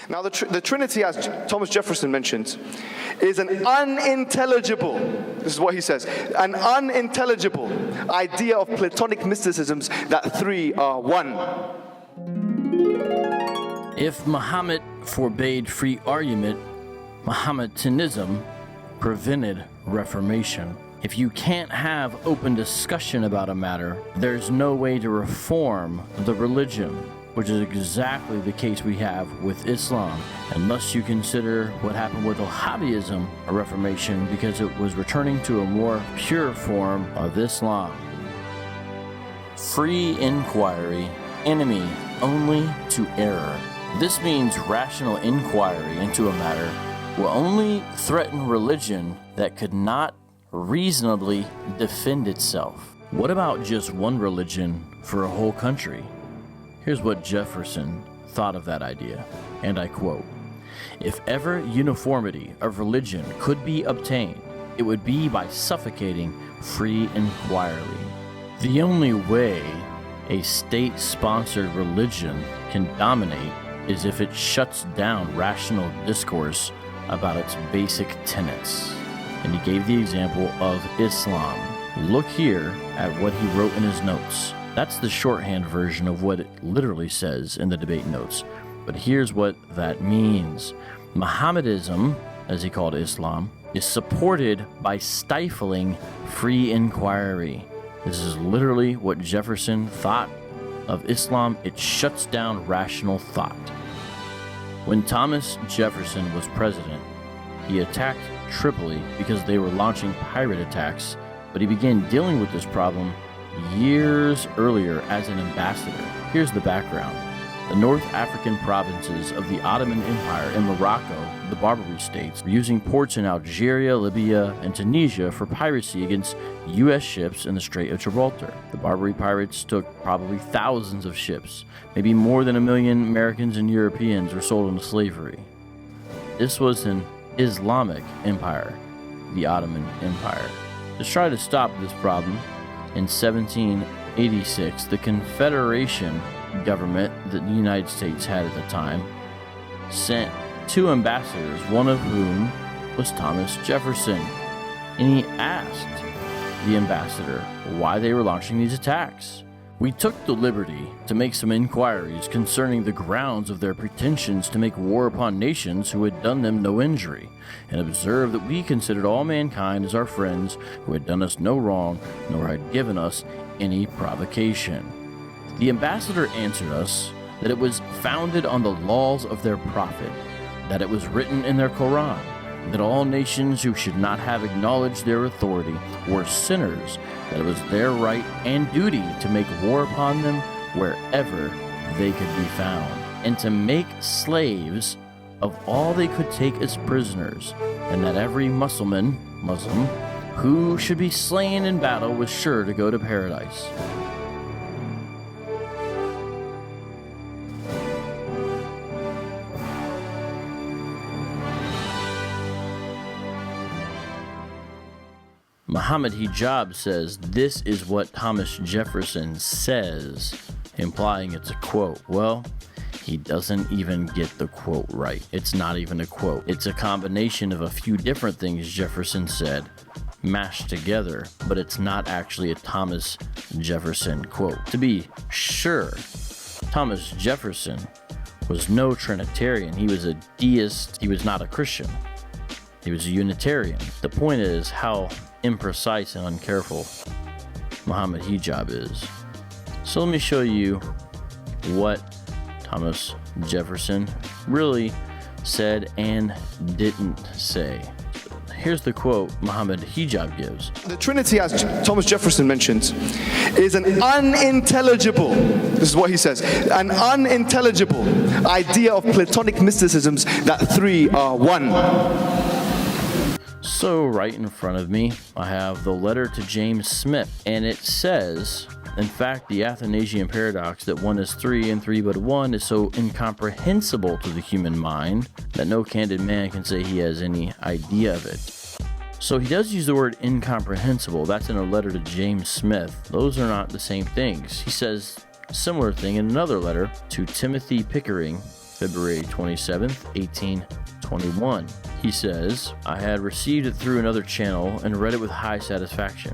Now, the Trinity, as Thomas Jefferson mentions, is an unintelligible, this is what he says, an unintelligible idea of Platonic mysticisms that three are one. If Muhammad forbade free argument, Mohammedanism prevented reformation. If you can't have open discussion about a matter, there's no way to reform the religion, which is exactly the case we have with Islam, unless you consider what happened with Wahhabism a reformation because it was returning to a more pure form of Islam. Free inquiry, enemy only to error. This means rational inquiry into a matter will only threaten religion that could not reasonably defend itself. What about just one religion for a whole country? Here's what Jefferson thought of that idea, and I quote, "If ever uniformity of religion could be obtained, it would be by suffocating free inquiry. The only way a state-sponsored religion can dominate is if it shuts down rational discourse about its basic tenets." And he gave the example of Islam. Look here at what he wrote in his notes. That's the shorthand version of what it literally says in the debate notes. But here's what that means. Mohammedanism, as he called Islam, is supported by stifling free inquiry. This is literally what Jefferson thought of Islam. It shuts down rational thought. When Thomas Jefferson was president, he attacked Tripoli because they were launching pirate attacks, but he began dealing with this problem years earlier as an ambassador. Here's the background. The North African provinces of the Ottoman Empire and Morocco, the Barbary states, were using ports in Algeria, Libya, and Tunisia for piracy against U.S. ships in the Strait of Gibraltar. The Barbary pirates took probably thousands of ships. Maybe more than 1 million Americans and Europeans were sold into slavery. This was an Islamic empire, the Ottoman Empire. To try to stop this problem, in 1786, the Confederation government that the United States had at the time sent 2 ambassadors, one of whom was Thomas Jefferson, and he asked the ambassador why they were launching these attacks. "We took the liberty to make some inquiries concerning the grounds of their pretensions to make war upon nations who had done them no injury, and observed that we considered all mankind as our friends who had done us no wrong, nor had given us any provocation. The ambassador answered us that it was founded on the laws of their prophet, that it was written in their Quran, that all nations who should not have acknowledged their authority were sinners, that it was their right and duty to make war upon them wherever they could be found, and to make slaves of all they could take as prisoners, and that every Muslim who should be slain in battle was sure to go to paradise." Mohammed Hijab says this is what Thomas Jefferson says, implying it's a quote. Well, he doesn't even get the quote right. It's not even a quote. It's a combination of a few different things Jefferson said mashed together, but it's not actually a Thomas Jefferson quote. To be sure, Thomas Jefferson was no Trinitarian. He was a deist. He was not a Christian. He was a Unitarian. The point is how imprecise and uncareful Mohammed Hijab is. So let me show you what Thomas Jefferson really said and didn't say. Here's the quote Mohammed Hijab gives. The Trinity, as Thomas Jefferson mentions, is an unintelligible, this is what he says, an unintelligible idea of Platonic mysticisms that three are one. So right in front of me, I have the letter to James Smith, and it says, in fact, the Athanasian paradox that one is three and three but one is so incomprehensible to the human mind that no candid man can say he has any idea of it. So he does use the word incomprehensible. That's in a letter to James Smith. Those are not the same things. He says a similar thing in another letter to Timothy Pickering February 27th, 1821. He says, I had received it through another channel and read it with high satisfaction.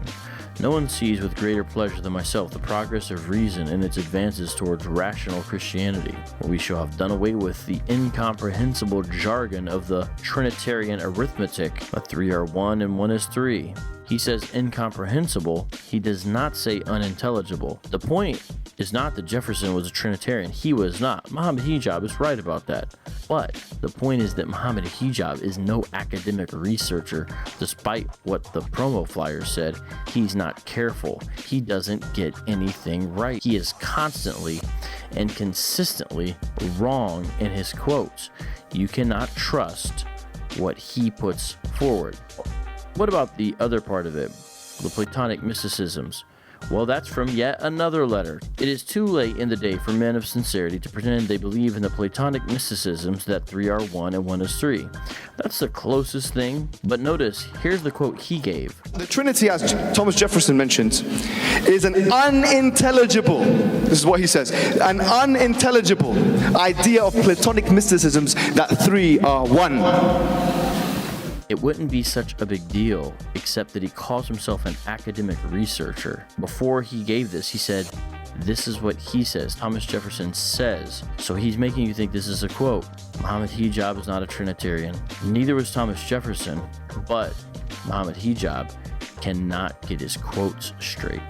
No one sees with greater pleasure than myself the progress of reason in its advances towards rational Christianity. We shall have done away with the incomprehensible jargon of the Trinitarian arithmetic. A 3 are 1 and 1 is 3. He says incomprehensible. He does not say unintelligible. The point is not that Jefferson was a Trinitarian. He was not. Mohammed Hijab is right about that. But the point is that Mohammed Hijab is no academic researcher. Despite what the promo flyer said, he's not careful. He doesn't get anything right. He is constantly and consistently wrong in his quotes. You cannot trust what he puts forward. What about the other part of it? The Platonic mysticisms. Well, that's from yet another letter. It is too late in the day for men of sincerity to pretend they believe in the Platonic mysticisms that 3 are 1 and 1 is 3. That's the closest thing. But notice, here's the quote he gave. The Trinity, as Thomas Jefferson mentions, is an unintelligible, this is what he says, an unintelligible idea of Platonic mysticisms that 3 are 1. It wouldn't be such a big deal, except that he calls himself an academic researcher. Before he gave this, he said, this is what he says, Thomas Jefferson says. So he's making you think this is a quote. Mohammed Hijab is not a Trinitarian. Neither was Thomas Jefferson, but Mohammed Hijab cannot get his quotes straight.